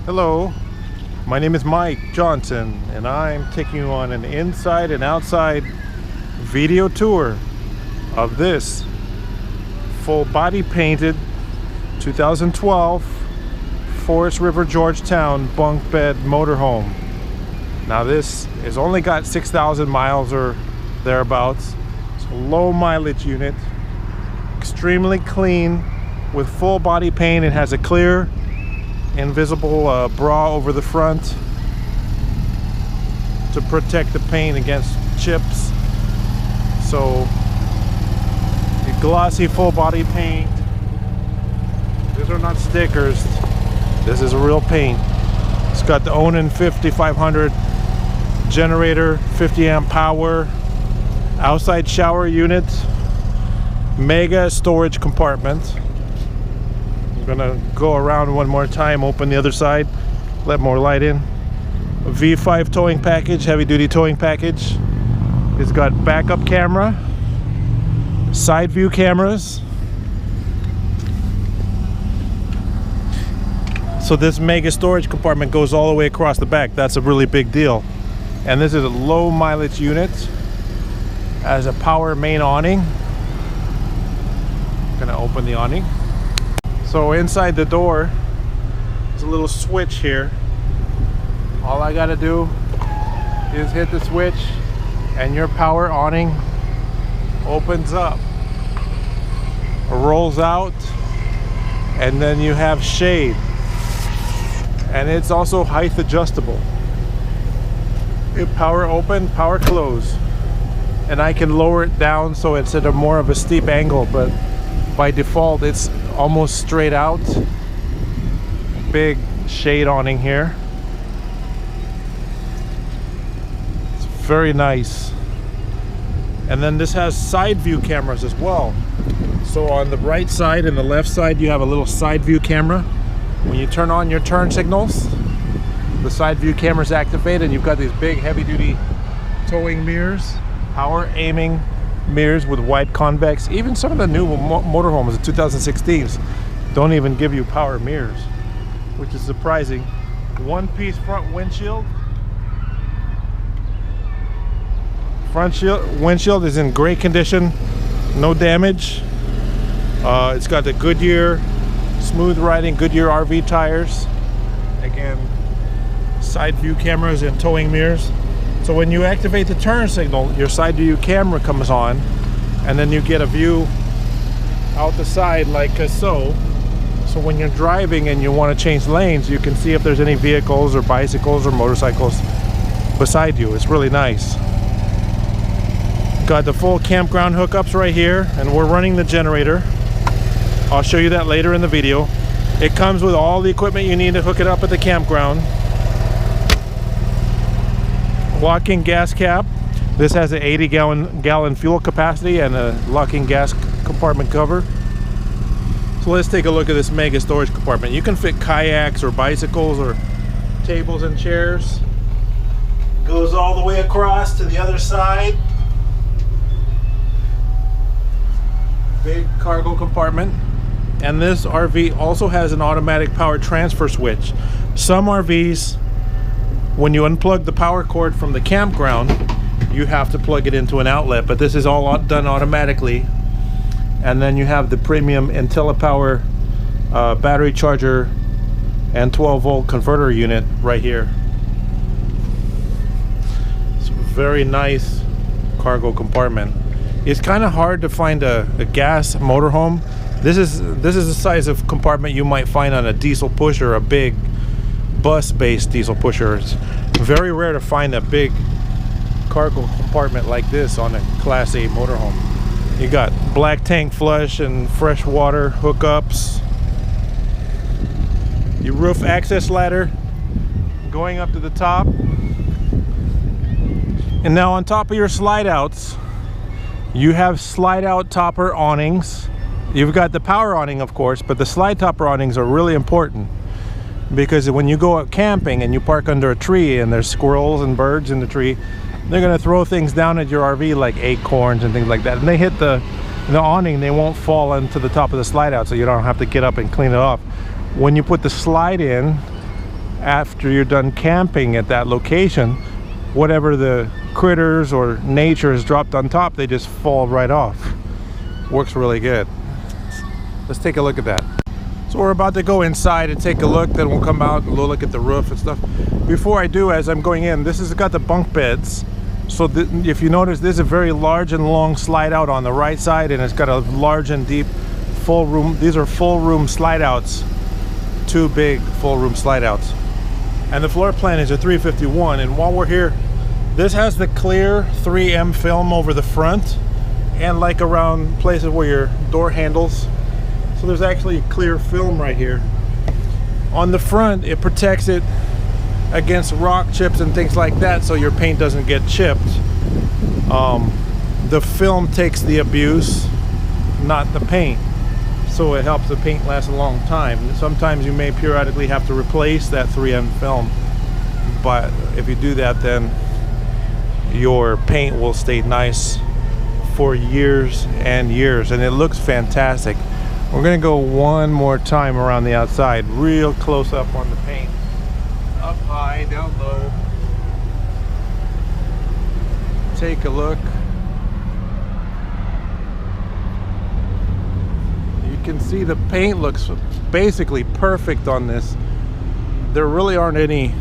Hello, my name is Mike Johnson and I'm taking you on an inside and outside video tour of this full body painted 2012 Forest River Georgetown bunk bed motorhome. Now this has only got 6,000 miles or thereabouts. It's a low mileage unit, extremely clean with full body paint. It has a clear invisible bra over the front to protect the paint against chips. So a glossy full body paint. These are not stickers. This is a real paint. It's got the Awning 5500 generator, 50 amp power, outside shower unit, mega storage compartment. I'm gonna go around one more time, open the other side, let more light in. A V5 towing package, heavy duty towing package. It's got backup camera, side view cameras. So this mega storage compartment goes all the way across the back. That's a really big deal. And this is a low mileage unit. Has a power main awning. I'm gonna open the awning. So inside the door, there's a little switch here. All I gotta do is hit the switch and your power awning opens up, rolls out, and then you have shade. And it's also height adjustable. Power open, power close. And I can lower it down so it's at a more of a steep angle, but by default it's almost straight out. Big shade awning here. It's very nice. And then this has side view cameras as well. So on the right side and the left side you have a little side view camera. When you turn on your turn signals, the side view cameras activate and you've got these big heavy duty towing mirrors, power aiming mirrors with wide convex. Even some of the new motorhomes, the 2016s, don't even give you power mirrors, which is surprising. One piece front windshield. Windshield is in great condition, no damage. It's got the Goodyear smooth riding Goodyear RV tires. Again, side view cameras and towing mirrors. So when you activate the turn signal, your side view camera comes on, and then you get a view out the side like so. So when you're driving and you want to change lanes, you can see if there's any vehicles or bicycles or motorcycles beside you. It's really nice. Got the full campground hookups right here, and we're running the generator. I'll show you that later in the video. It comes with all the equipment you need to hook it up at the campground. Lock-in gas cap. This has an 80 gallon fuel capacity and a lock-in gas compartment cover. So let's take a look at this mega storage compartment. You can fit kayaks or bicycles or tables and chairs. Goes all the way across to the other side. Big cargo compartment. And this RV also has an automatic power transfer switch. Some RVs, when you unplug the power cord from the campground, you have to plug it into an outlet, but this is all done automatically. And then you have the premium IntelliPower battery charger and 12-volt converter unit right here. It's a very nice cargo compartment. It's kind of hard to find a gas motorhome. This is the size of compartment you might find on a diesel pusher, a big bus-based diesel pusher. It's very rare to find a big cargo compartment like this on a Class A motorhome. You got black tank flush and fresh water hookups. Your roof access ladder going up to the top. And now on top of your slide outs, you have slide out topper awnings. You've got the power awning, of course, but the slide topper awnings are really important because when you go out camping and you park under a tree and there's squirrels and birds in the tree, they're going to throw things down at your RV like acorns and things like that. And they hit the awning, they won't fall into the top of the slide out, so you don't have to get up and clean it off. When you put the slide in after you're done camping at that location, whatever the critters or nature has dropped on top, they just fall right off. Works really good. Let's take a look at that. So we're about to go inside and take a look, then we'll come out and we'll look at the roof and stuff. Before I do, as I'm going in, this has got the bunk beds. So if you notice, there's a very large and long slide out on the right side, and it's got a large and deep full room. These are full room slide outs, 2 big full room slide outs. And the floor plan is a 351. And while we're here, this has the clear 3M film over the front and like around places where your door handles. So there's actually clear film right here. On the front, it protects it against rock chips and things like that, so your paint doesn't get chipped. The film takes the abuse, not the paint. So it helps the paint last a long time. Sometimes you may periodically have to replace that 3M film, but if you do that, then your paint will stay nice for years and years, and it looks fantastic. We're gonna go one more time around the outside, real close up on the paint. Up high, down low. Take a look. You can see the paint looks basically perfect on this. There really aren't any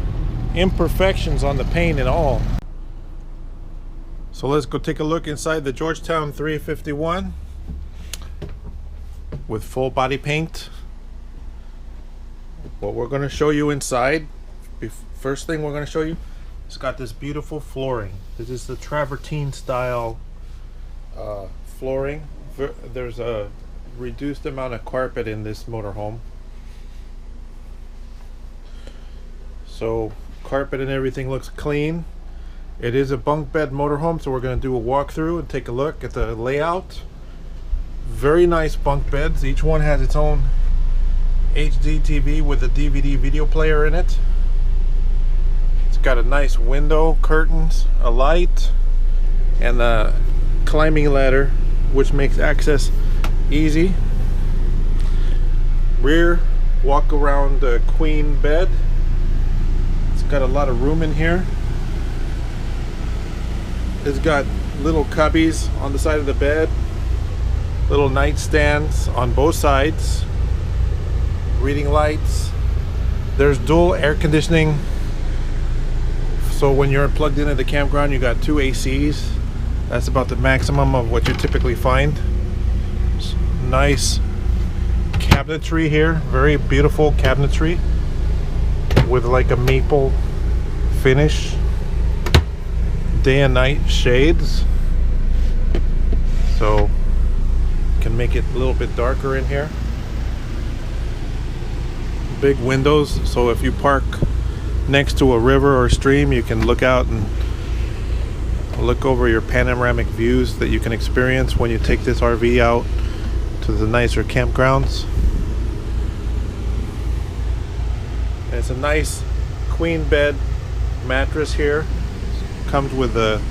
imperfections on the paint at all. So let's go take a look inside the Georgetown 351 with full body paint. What we're going to show you inside, first thing we're going to show you, it's got this beautiful flooring. This is the travertine style flooring. There's a reduced amount of carpet in this motorhome, so carpet and everything looks clean. It is a bunk bed motorhome, so we're going to do a walkthrough and take a look at the layout. Very nice bunk beds. Each one has its own HD TV with a DVD video player in it. It's got a nice window, curtains, a light, and a climbing ladder, which makes access easy. Rear walk around queen bed. It's got a lot of room in here. It's got little cubbies on the side of the bed, little nightstands on both sides, reading lights. There's dual air conditioning, so when you're plugged in at the campground, you got 2 ACs. That's about the maximum of what you typically find. Nice cabinetry here, very beautiful cabinetry with like a maple finish. Day and night shades, so can make it a little bit darker in here. Big windows, so if you park next to a river or stream, you can look out and look over your panoramic views that you can experience when you take this RV out to the nicer campgrounds. And it's a nice queen bed mattress here. Comes with the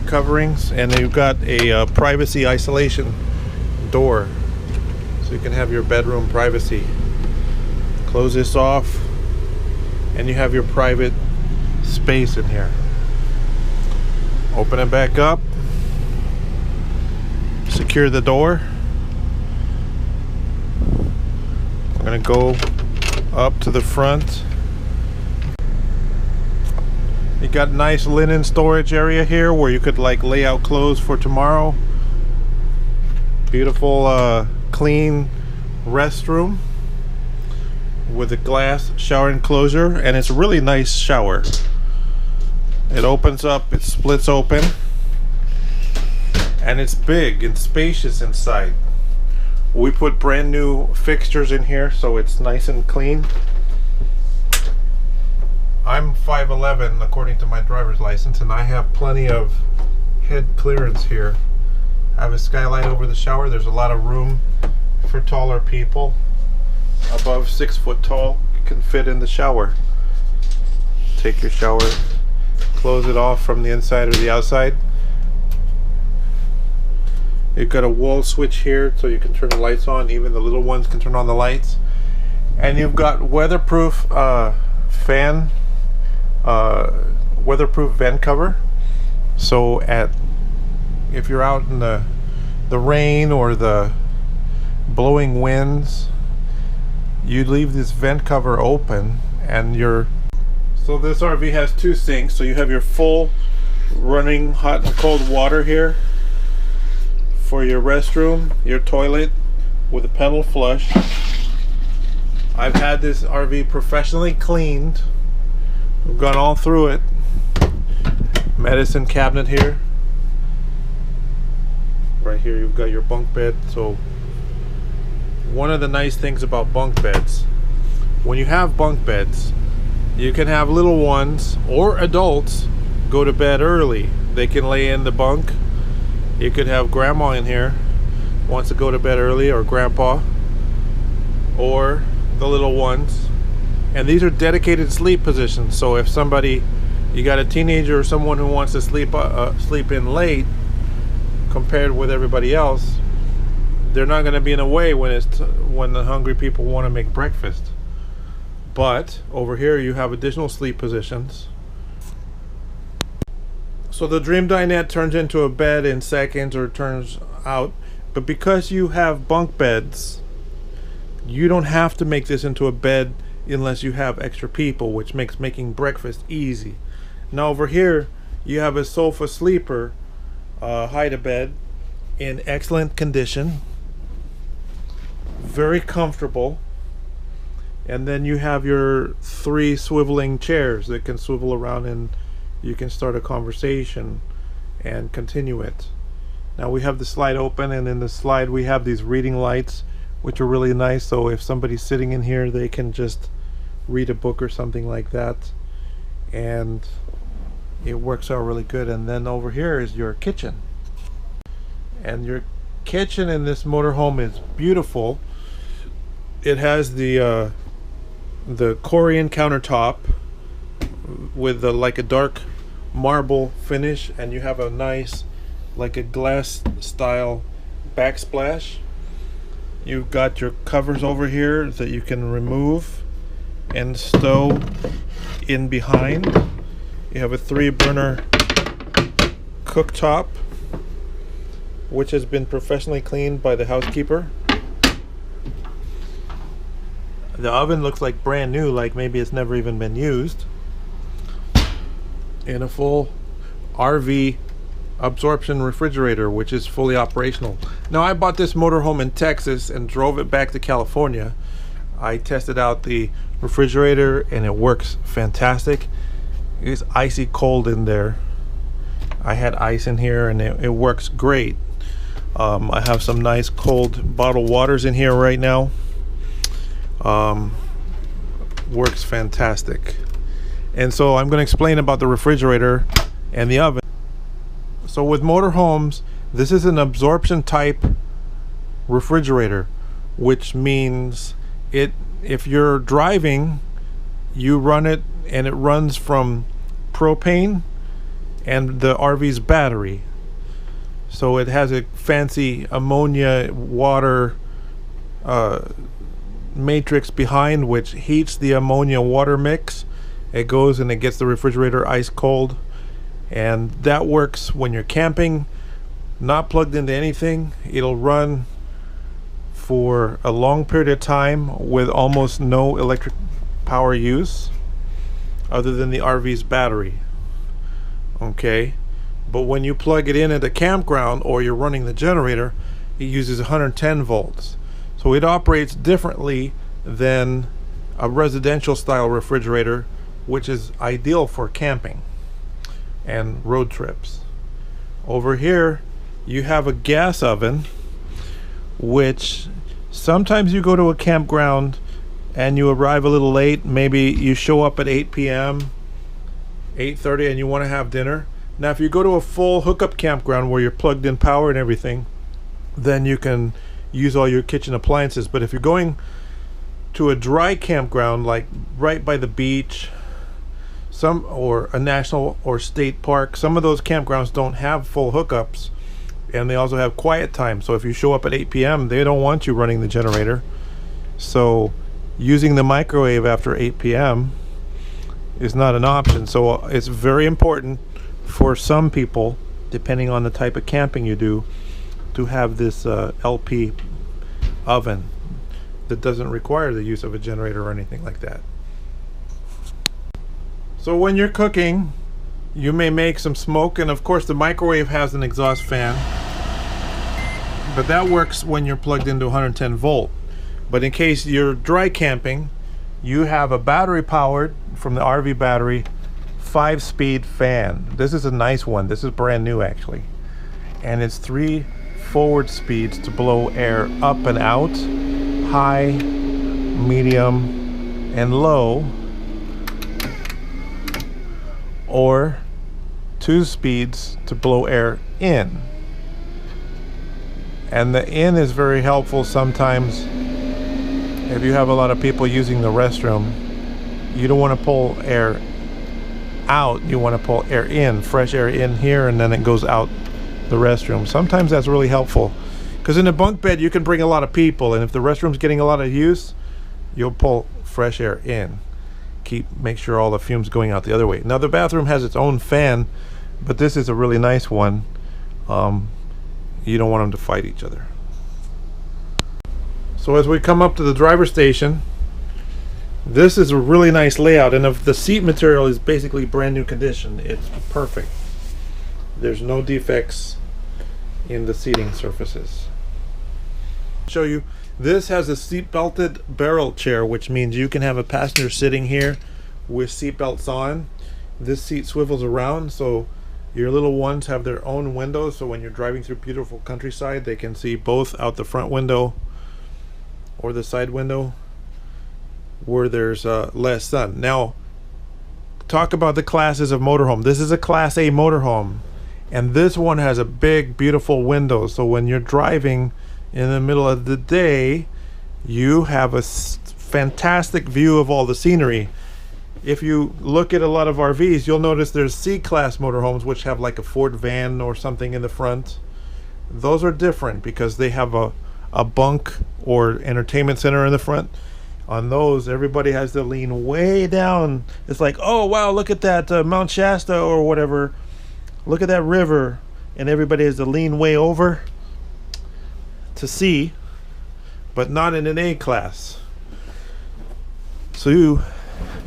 coverings, and you've got a privacy isolation door, so you can have your bedroom privacy. Close this off, and you have your private space in here. Open it back up, secure the door. I'm gonna go up to the front. You got nice linen storage area here where you could like lay out clothes for tomorrow. Beautiful clean restroom with a glass shower enclosure, and it's a really nice shower. It opens up, it splits open, and it's big and spacious inside. We put brand new fixtures in here, so it's nice and clean. I'm 5'11" according to my driver's license, and I have plenty of head clearance here. I have a skylight over the shower. There's a lot of room for taller people. Above 6 foot tall, you can fit in the shower. Take your shower, close it off from the inside or the outside. You've got a wall switch here so you can turn the lights on. Even the little ones can turn on the lights. And you've got weatherproof fan, weatherproof vent cover. So if you're out in the rain or the blowing winds, you leave this vent cover open, and so this RV has 2 sinks. So you have your full running hot and cold water here for your restroom, your toilet with a pedal flush. I've had this RV professionally cleaned. We've gone all through it. Medicine cabinet here. Right here you've got your bunk bed. So one of the nice things about bunk beds, when you have bunk beds, you can have little ones or adults go to bed early. They can lay in the bunk. You could have grandma in here, wants to go to bed early, or grandpa, or the little ones. And these are dedicated sleep positions. So if you got a teenager or someone who wants to sleep in late compared with everybody else, they're not going to be in the way when the hungry people want to make breakfast. But over here you have additional sleep positions. So the Dream Dinette turns into a bed in seconds, or turns out. But because you have bunk beds, you don't have to make this into a bed unless you have extra people, which makes making breakfast easy. Now over here you have a sofa sleeper hide-a-bed in excellent condition, very comfortable. And then you have your 3 swiveling chairs that can swivel around, and you can start a conversation and continue it. Now we have the slide open, and in the slide we have these reading lights, which are really nice. So if somebody's sitting in here, they can just read a book or something like that, and it works out really good. And then over here is your kitchen, and your kitchen in this motorhome is beautiful. It has the Korean countertop with like a dark marble finish, and you have a nice, like a glass style backsplash. You've got your covers over here that you can remove and stow in behind. You have a 3-burner cooktop, which has been professionally cleaned by the housekeeper. The oven looks like brand new, like maybe it's never even been used. And a full RV absorption refrigerator, which is fully operational. Now I bought this motorhome in Texas and drove it back to California. I tested out the refrigerator and it works fantastic. It's icy cold in there. I had ice in here, and it works great. I have some nice cold bottled waters in here right now. Works fantastic. And so I'm going to explain about the refrigerator and the oven. So with motorhomes, this is an absorption type refrigerator, which means if you're driving, you run it, and it runs from propane and the RV's battery. So it has a fancy ammonia water matrix behind, which heats the ammonia water mix. It goes and it gets the refrigerator ice cold, and that works when you're camping, not plugged into anything. It'll run for a long period of time with almost no electric power use other than the RV's battery. Okay, but when you plug it in at a campground or you're running the generator, it uses 110 volts. So it operates differently than a residential style refrigerator, which is ideal for camping and road trips. Over here you have a gas oven, which sometimes you go to a campground and you arrive a little late. Maybe you show up at 8 p.m., 8:30, and you want to have dinner. Now if you go to a full hookup campground where you're plugged in power and everything, then you can use all your kitchen appliances. But if you're going to a dry campground, like right by the beach, or a national or state park, some of those campgrounds don't have full hookups, and they also have quiet time. So if you show up at 8 p.m., they don't want you running the generator. So using the microwave after 8 p.m. is not an option. So it's very important for some people, depending on the type of camping you do, to have this LP oven that doesn't require the use of a generator or anything like that. So when you're cooking, you may make some smoke, and of course the microwave has an exhaust fan, but that works when you're plugged into 110 volt. But in case you're dry camping, you have a battery powered, from the RV battery, 5-speed fan. This is a nice one. This is brand new actually, and it's 3 forward speeds to blow air up and out, high, medium, and low, or 2 speeds to blow air in. And the in is very helpful sometimes if you have a lot of people using the restroom. You don't want to pull air out, you want to pull air in, fresh air in here, and then it goes out the restroom. Sometimes that's really helpful, because in a bunk bed you can bring a lot of people, and if the restroom's getting a lot of use, you'll pull fresh air in. Make sure all the fumes going out the other way. Now the bathroom has its own fan, but this is a really nice one. You don't want them to fight each other. So as we come up to the driver's station, this is a really nice layout, and if the seat material is basically brand new condition, it's perfect. There's no defects in the seating surfaces. Show you, this has a seat belted barrel chair, which means you can have a passenger sitting here with seat belts on. This seat swivels around, so your little ones have their own windows, so when you're driving through beautiful countryside, they can see both out the front window or the side window where there's less sun. Now, talk about the classes of motorhome. This is a Class A motorhome, and this one has a big, beautiful window, so when you're driving in the middle of the day, you have a fantastic view of all the scenery. If you look at a lot of RVs, you'll notice there's C-class motorhomes which have like a Ford van or something in the front. Those are different because they have a bunk or entertainment center in the front. On those, everybody has to lean way down. It's like, oh wow, look at that Mount Shasta or whatever. Look at that river, and everybody has to lean way over to see, but not in an A class. So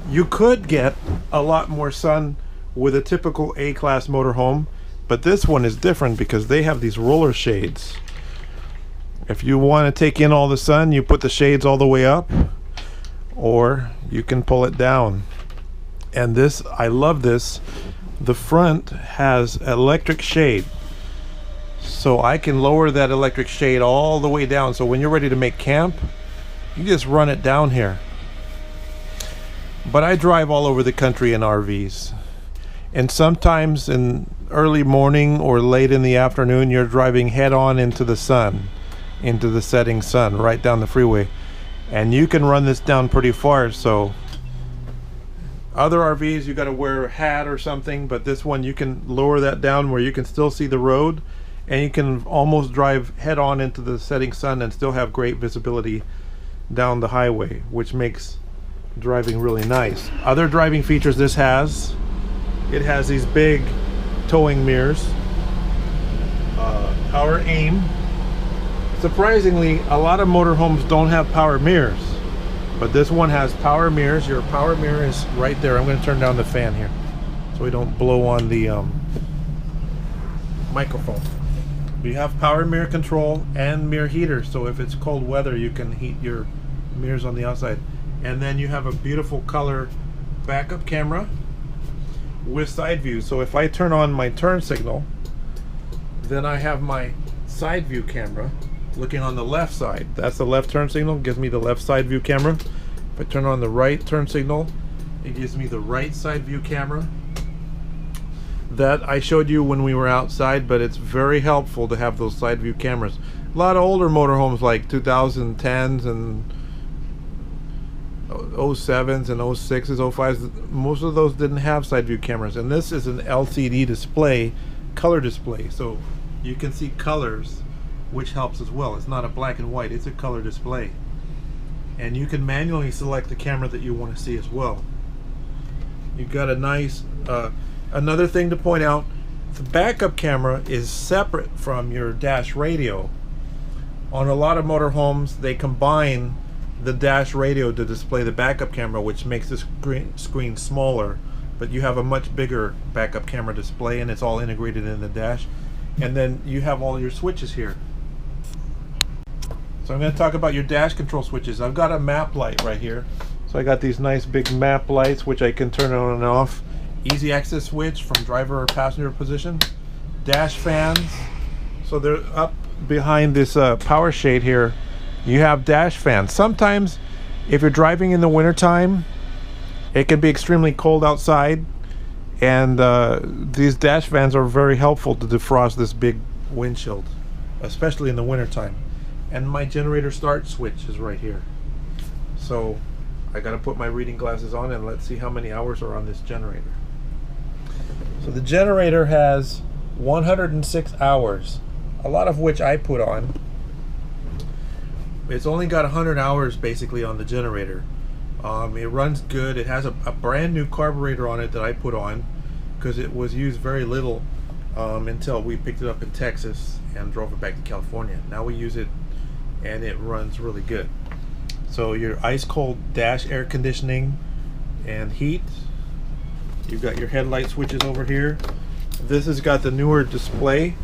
you could get a lot more sun with a typical A class motorhome, but this one is different because they have these roller shades. If you want to take in all the sun, you put the shades all the way up, or you can pull it down. And this, I love this. The front has electric shade, so I can lower that electric shade all the way down, so when you're ready to make camp, you just run it down here. But I drive all over the country in RVs, and sometimes in early morning or late in the afternoon, you're driving head on into the sun, into the setting sun, right down the freeway, and you can run this down pretty far. So other RVs you got to wear a hat or something, but this one you can lower that down where you can still see the road, and you can almost drive head on into the setting sun and still have great visibility down the highway, which makes driving really nice. Other driving features this has, it has these big towing mirrors, power aim. Surprisingly, a lot of motorhomes don't have power mirrors, but this one has power mirrors. Your power mirror is right there. I'm going to turn down the fan here so we don't blow on the microphone. We have power mirror control and mirror heater, so if it's cold weather you can heat your mirrors on the outside. And then you have a beautiful color backup camera with side view. So if I turn on my turn signal, then I have my side view camera looking on the left side. That's the left turn signal, gives me the left side view camera. If I turn on the right turn signal, it gives me the right side view camera. That I showed you when we were outside, but it's very helpful to have those side view cameras. A lot of older motorhomes like 2010s and 07s and 06s, 05s, most of those didn't have side view cameras, and this is an LCD display, color display, so you can see colors, which helps as well. It's not a black and white, it's a color display. and you can manually select the camera that you want to see as well. You've got a nice another thing to point out, the backup camera is separate from your dash radio. On a lot of motorhomes, they combine the dash radio to display the backup camera, which makes the screen smaller, but you have a much bigger backup camera display, and it's all integrated in the dash. And then you have all your switches here. So I'm going to talk about your dash control switches. I've got a map light right here. So I got these nice big map lights which I can turn on and off. Easy access switch from driver or passenger position. Dash fans. So they're up behind this power shade here. You have dash fans. Sometimes if you're driving in the wintertime, it can be extremely cold outside, and these dash fans are very helpful to defrost this big windshield, especially in the wintertime. And my generator start switch is right here. So I gotta put my reading glasses on, and let's see how many hours are on this generator. So the generator has 106 hours, a lot of which I put on. It's only got 100 hours basically on the generator. It runs good. It has a brand new carburetor on it that I put on because it was used very little until we picked it up in Texas and drove it back to California. Now we use it and it runs really good. So your ice cold dash air conditioning and heat. You've got your headlight switches over here. This has got the newer display,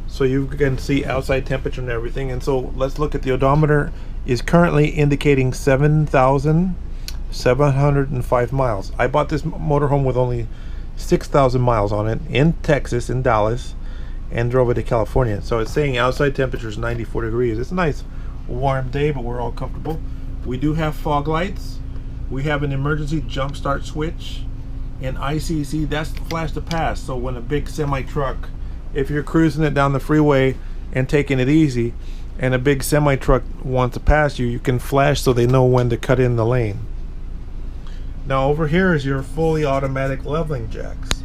so you can see outside temperature and everything. And so let's look at the odometer. Is currently indicating 7,705 miles. I bought this motorhome with only 6,000 miles on it in Texas, in Dallas, and drove it to California. So it's saying outside temperature is 94 degrees. It's a nice warm day, but we're all comfortable. We do have fog lights. We have an emergency jump start switch, and ICC, that's flash to pass. So when a big semi truck, if you're cruising it down the freeway and taking it easy, and a big semi truck wants to pass you, you can flash so they know when to cut in the lane. Now over here is your fully automatic leveling jacks.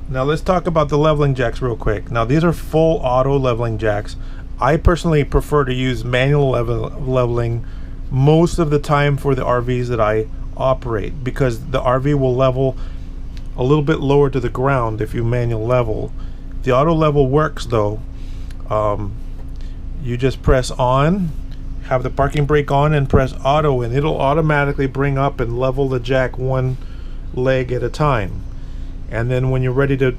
Now let's talk about the leveling jacks real quick. Now these are full auto leveling jacks. I personally prefer to use manual leveling most of the time for the RVs that I operate, because the RV will level a little bit lower to the ground if you manual level. The auto level works though. You just press on, have the parking brake on, and press auto, and it'll automatically bring up and level the jack one leg at a time. And then when you're ready to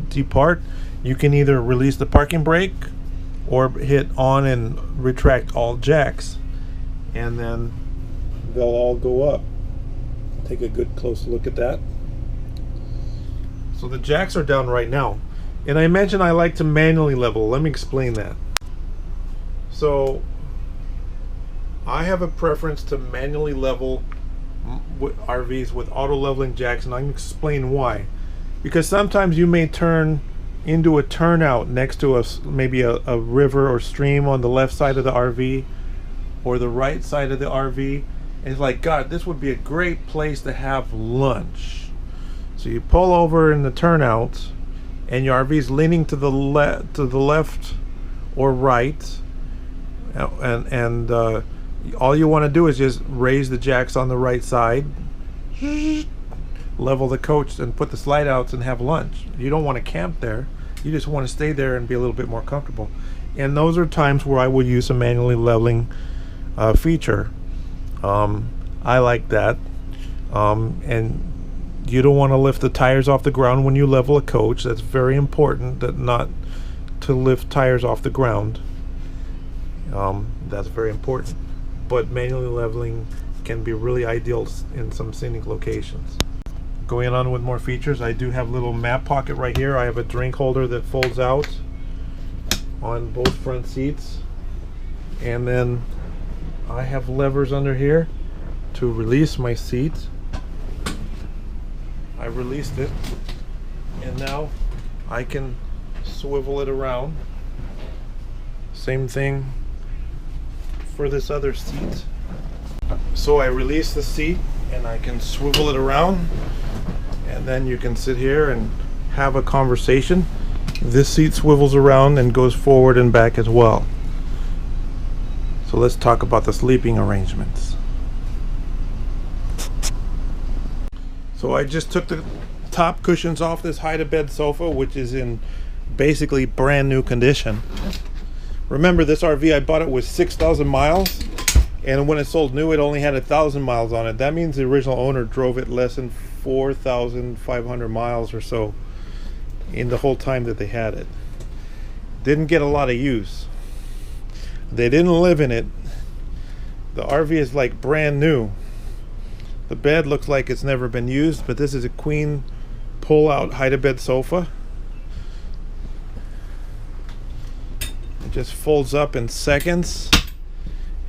depart, you can either release the parking brake or hit on and retract all jacks, and then they'll all go up. Take a good close look at that. So the jacks are down right now, and I mentioned I like to manually level. Let me explain that. So I have a preference to manually level RVs with auto leveling jacks, and I'm going to explain why. Because sometimes you may turn into a turnout next to maybe a river or stream on the left side of the RV or the right side of the RV, and it's like, God, this would be a great place to have lunch. So you pull over in the turnout, and your RV is leaning to the left or right, and all you want to do is just raise the jacks on the right side, level the coach, and put the slide outs and have lunch. You don't want to camp there. You just want to stay there and be a little bit more comfortable. And those are times where I will use a manually leveling feature. I like that. And you don't want to lift the tires off the ground when you level a coach. That's very important, that not to lift tires off the ground. That's very important. But manually leveling can be really ideal in some scenic locations. Going on with more features, I do have a little map pocket right here. I have a drink holder that folds out on both front seats, and then I have levers under here to release my seat. I released it, and now I can swivel it around. Same thing for this other seat. So I release the seat and I can swivel it around, and then you can sit here and have a conversation. This seat swivels around and goes forward and back as well. So let's talk about the sleeping arrangements. So I just took the top cushions off this hide-a-bed sofa, which is in basically brand new condition. Remember, this RV, I bought it with 6,000 miles, and when it sold new, it only had 1,000 miles on it. That means the original owner drove it less than 4,500 miles or so in the whole time that they had it. Didn't get a lot of use. They didn't live in it. The RV is like brand new. The bed looks like it's never been used, but this is a queen pull-out hide-a-bed sofa. It just folds up in seconds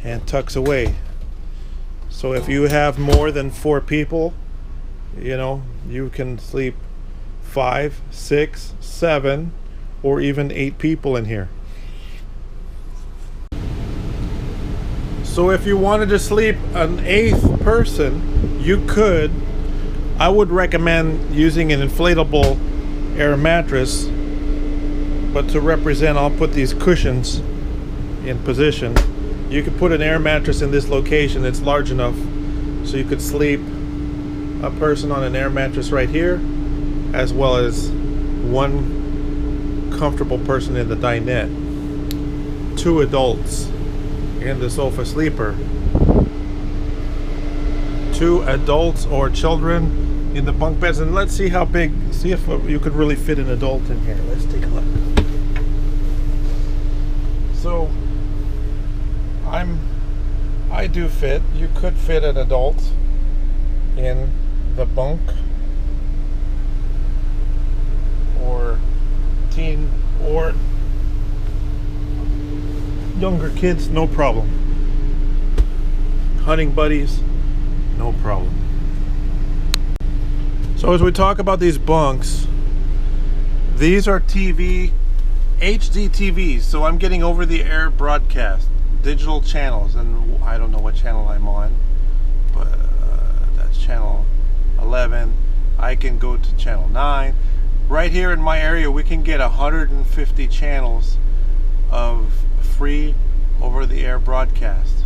and tucks away. So if you have more than 4 people, you know, you can sleep 5, 6, 7, or even 8 people in here. So if you wanted to sleep an 8th person, you could. I would recommend using an inflatable air mattress, but to represent, I'll put these cushions in position. You could put an air mattress in this location. It's large enough so you could sleep a person on an air mattress right here, as well as one comfortable person in the dinette. 2 adults in the sofa sleeper. 2 adults or children in the bunk beds. And let's see how big, see if you could really fit an adult in here. Let's take a look. So I do fit. You could fit an adult in the bunk, or teen, or younger kids, no problem. Hunting buddies, no problem. So as we talk about these bunks, these are HD TVs, so I'm getting over-the-air broadcast, digital channels, and I don't know what channel I'm on, but that's channel 11. I can go to channel 9. Right here in my area, we can get 150 channels of free over-the-air broadcast.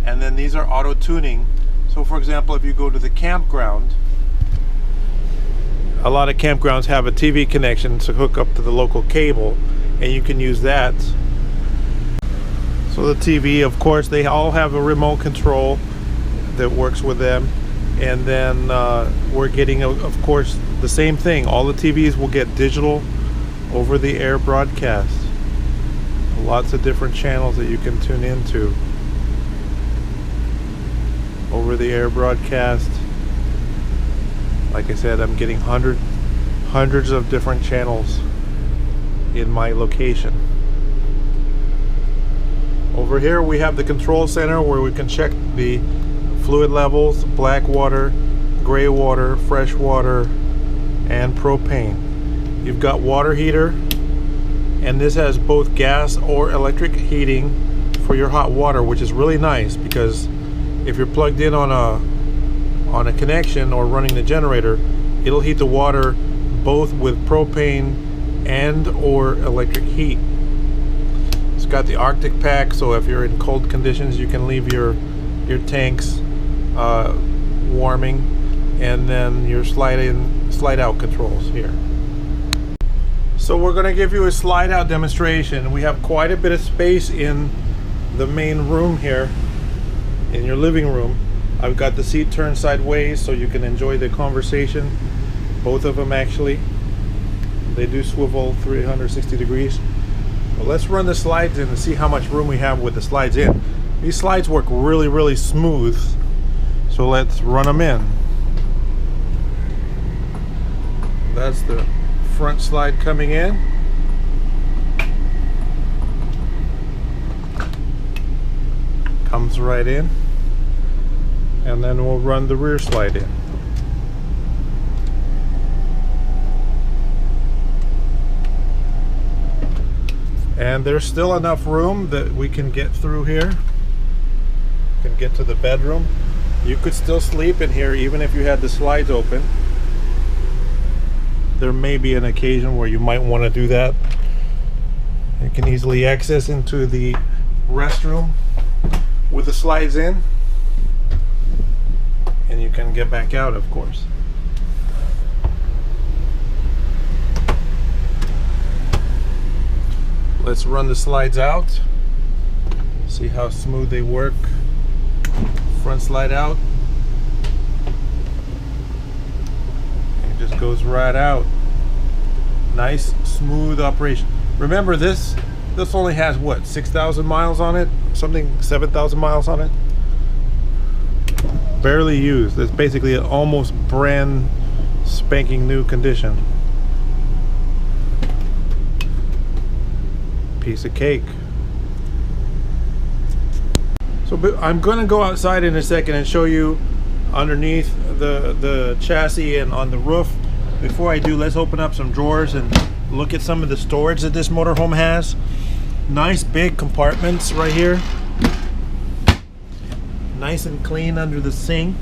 And then these are auto-tuning. So for example, if you go to the campground, a lot of campgrounds have a TV connection to hook up to the local cable, and you can use that. So the TV, of course, they all have a remote control that works with them. And then we're getting, of course, the same thing. All the TVs will get digital over-the-air broadcast. Lots of different channels that you can tune into. Over-the-air broadcast. Like I said, I'm getting hundreds of different channels in my location. Over here we have the control center where we can check the fluid levels, black water, gray water, fresh water, and propane. You've got water heater, and this has both gas or electric heating for your hot water, which is really nice because if you're plugged in on a connection or running the generator, it'll heat the water both with propane and or electric heat. It's got the Arctic pack, so if you're in cold conditions, you can leave your tanks warming, and then your slide in, slide out controls here. So we're going to give you a slide out demonstration. We have quite a bit of space in the main room here, in your living room. I've got the seat turned sideways so you can enjoy the conversation. Both of them actually. They do swivel 360 degrees. But let's run the slides in and see how much room we have with the slides in. These slides work really smooth. So let's run them in. That's the front slide coming in. Comes right in. And then we'll run the rear slide in. And there's still enough room that we can get through here. Can get to the bedroom. You could still sleep in here even if you had the slides open. There may be an occasion where you might want to do that. You can easily access into the restroom with the slides in, and you can get back out, of course. Let's run the slides out, see how smooth they work. Front slide out, it just goes right out. Nice smooth operation. Remember, this only has what, 6,000 miles on it, something, 7,000 miles on it, barely used. It's basically an almost brand spanking new condition. Piece of cake. So I'm going to go outside in a second and show you underneath the chassis and on the roof. Before I do, let's open up some drawers and look at some of the storage that this motorhome has. Nice big compartments right here. Nice and clean under the sink.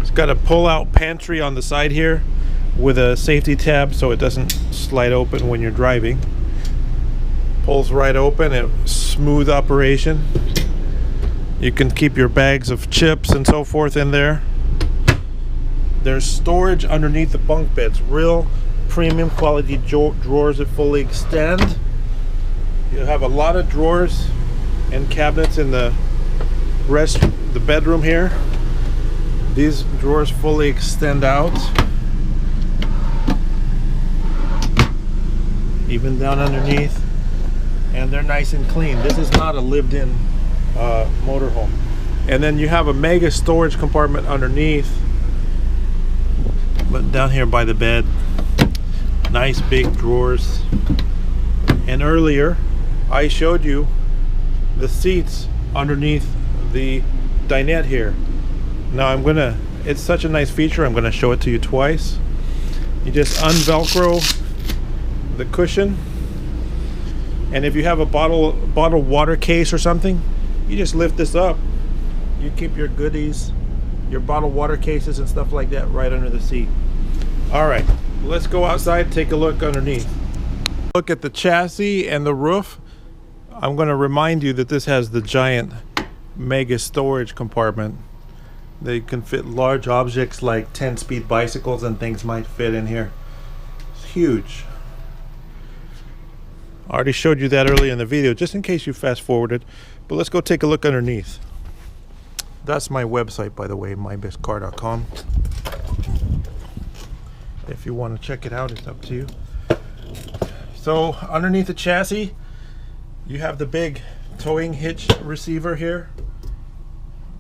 It's got a pull-out pantry on the side here with a safety tab so it doesn't slide open when you're driving. Pulls right open, a smooth operation. You can keep your bags of chips and so forth in there. There's storage underneath the bunk beds, real premium quality drawers that fully extend. You have a lot of drawers and cabinets in the bedroom here. These drawers fully extend out, even down underneath, and they're nice and clean. This is not a lived-in motorhome. And then you have a mega storage compartment underneath, but down here by the bed, nice big drawers. And earlier I showed you the seats underneath the dinette here. Now it's such a nice feature, I'm gonna show it to you twice. You just unvelcro the cushion, and if you have a bottle water case or something, you just lift this up. You keep your goodies, your bottled water cases and stuff like that right under the seat. All right, let's go outside, take a look underneath. Look at the chassis and the roof. I'm going to remind you that this has the giant mega storage compartment. They can fit large objects like 10-speed bicycles and things might fit in here. It's huge. I already showed you that earlier in the video, just in case you fast forwarded. But let's go take a look underneath. That's my website, by the way, mybestcar.com. If you want to check it out, it's up to you. So underneath the chassis, you have the big towing hitch receiver here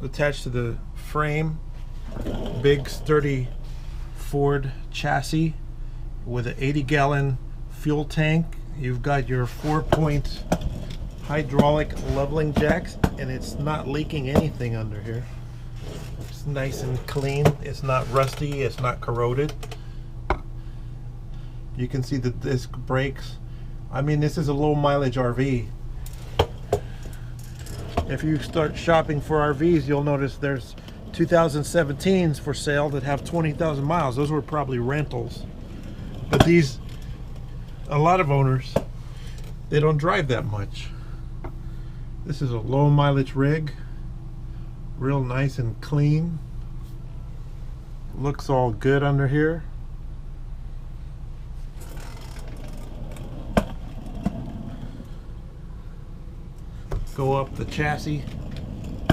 attached to the frame. Big sturdy Ford chassis with an 80-gallon fuel tank. You've got your 4-point hydraulic leveling jacks, and it's not leaking anything under here. It's nice and clean. It's not rusty. It's not corroded. You can see the disc brakes. I mean, this is a low mileage RV. If you start shopping for RVs, you'll notice there's 2017s for sale that have 20,000 miles. Those were probably rentals. But these, a lot of owners, they don't drive that much. This is a low mileage rig. Real nice and clean. Looks all good under here. Go up the chassis,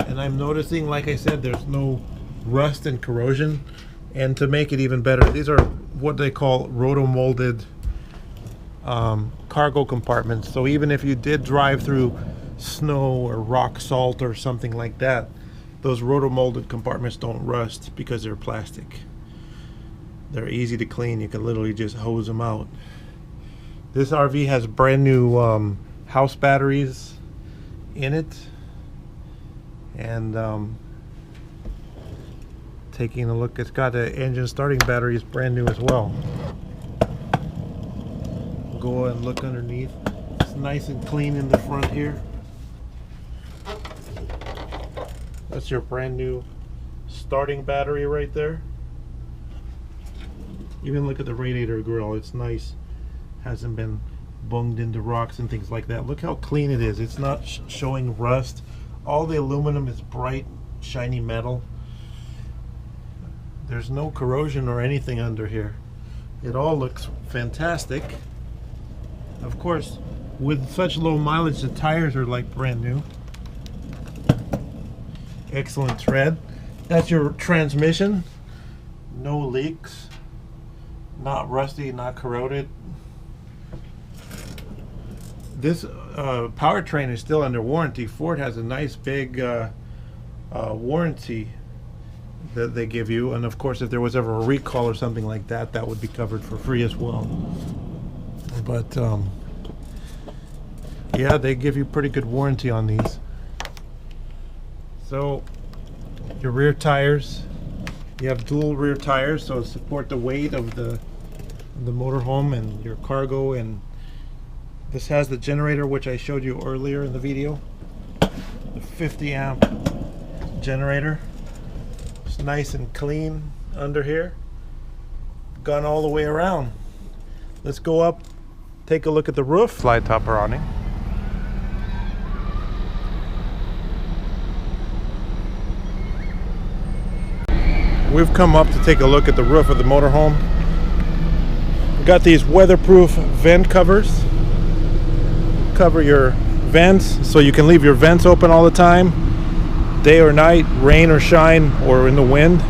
and I'm noticing, like I said, there's no rust and corrosion. And to make it even better, these are what they call roto-molded cargo compartments. So even if you did drive through snow or rock salt or something like that, those roto-molded compartments don't rust because they're plastic. They're easy to clean. You can literally just hose them out. This RV has brand new house batteries in it, and taking a look, it's got an engine starting batteries, brand new as well. Go and look underneath. It's nice and clean in the front here. That's your brand new starting battery right there. Even look at the radiator grill. It's nice, hasn't been bunged into rocks and things like that. Look how clean it is. It's not showing rust. All the aluminum is bright, shiny metal. There's no corrosion or anything under here. It all looks fantastic. Of course, with such low mileage, the tires are like brand new. Excellent tread. That's your transmission. No leaks. Not rusty, not corroded. This powertrain is still under warranty. Ford has a nice big warranty that they give you, and of course if there was ever a recall or something like that, that would be covered for free as well. But yeah, they give you pretty good warranty on these. So your rear tires, you have dual rear tires, so support the weight of the motorhome and your cargo. And this has the generator, which I showed you earlier in the video, the 50 amp generator. It's nice and clean under here, gone all the way around. Let's go up, take a look at the roof. Slide topper awning. We've come up to take a look at the roof of the motorhome. We've got these weatherproof vent covers. Cover your vents so you can leave your vents open all the time, day or night, rain or shine or in the wind,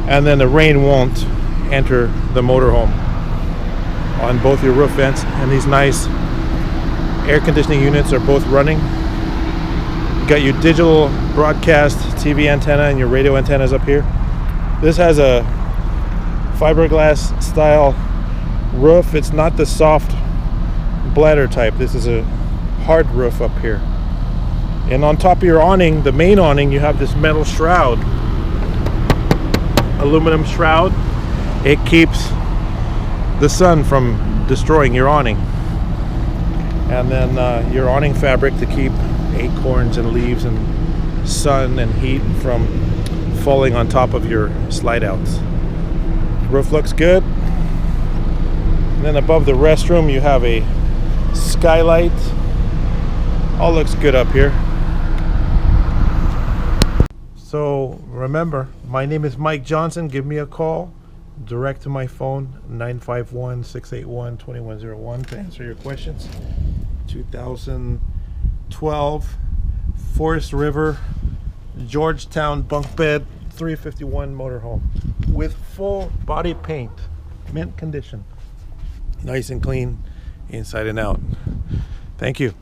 and then the rain won't enter the motorhome on both your roof vents. And these nice air conditioning units are both running. You got your digital broadcast TV antenna and your radio antennas up here. This has a fiberglass style roof. It's not the soft bladder type. This is a hard roof up here. And on top of your awning, the main awning, you have this metal shroud, aluminum shroud. It keeps the sun from destroying your awning. And then your awning fabric to keep acorns and leaves and sun and heat from falling on top of your slide outs. The roof looks good. And then above the restroom you have a skylight. All looks good up here. So remember, my name is Mike Johnson. Give me a call direct to my phone, 951-681-2101, to answer your questions. 2012 Forest River Georgetown bunk bed 351 motorhome with full body paint, mint condition, nice and clean inside and out. Thank you.